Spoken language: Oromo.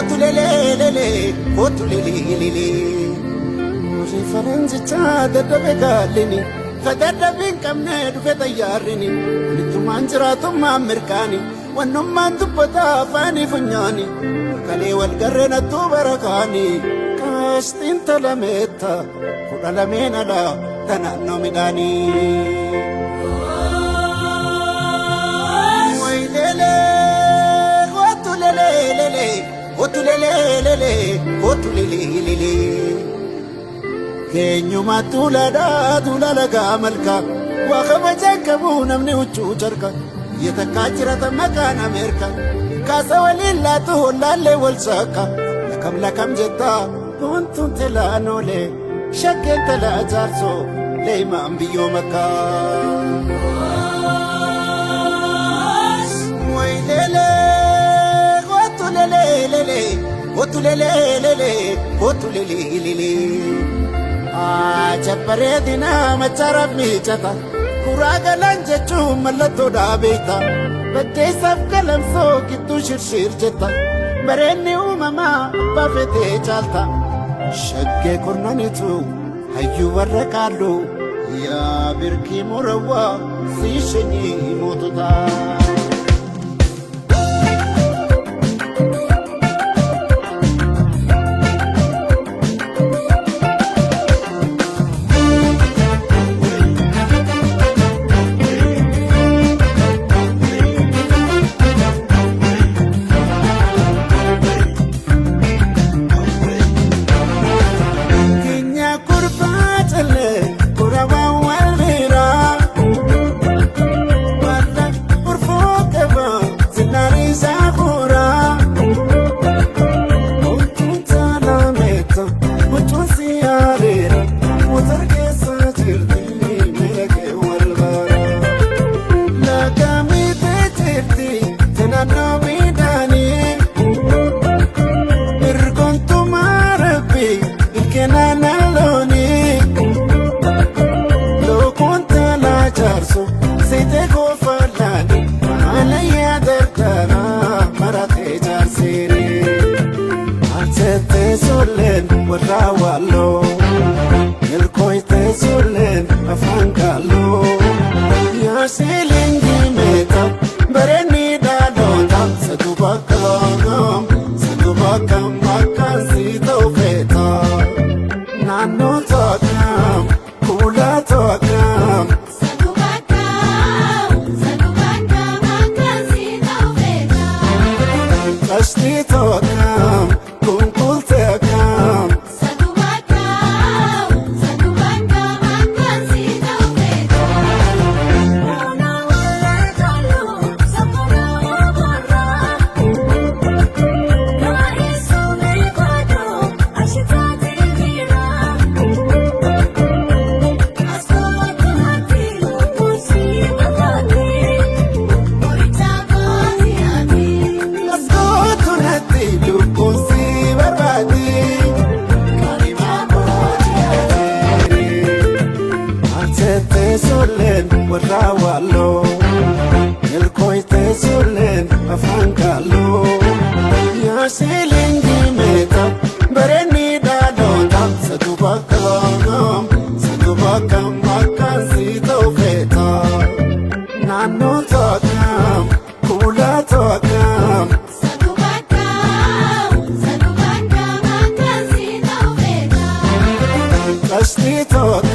Otulele, otulele. Referenzi c'ada dove gallini, fedda vinkamne dufeta yarrini, nitu manjratu mamerkani, wanno mandu pata fani funyani, kale wal garrena tu barakani, kastin talameta, kudala menala, tananno midani. Otulele, kenyuma tulala gamalka, wakama jankabu namni uchu charka, yetakachira tamakan Amerika, kasa walilla tu hollalle walsaka, lakam jetta, tuntun telanole, shakken tela jarso, leimam biyo maka. Otulele. Chappare dina macharab michata, kuraga lanjechu malato dabeta, bade sab kalam so kitu shir jeta, bareni umama bafete chalta, shagge kurnanitu hayu warrakalu, ya birki murawa si shenyi motuta. Warrawalo, el coite sulen afancalo, ya silingi meta, bereni dalota, satubakam makan sito feta, nano tokam, kula tokam, satubakam makan sito feta, kasti tokam, kumpul tokam. Warrawalo, el coite sulen afancalo, ya silingi meta, bereni dalota, satubakam makan sito feta, nano tokam, kula tokam, satubakam makan sito feta, kasti tokam.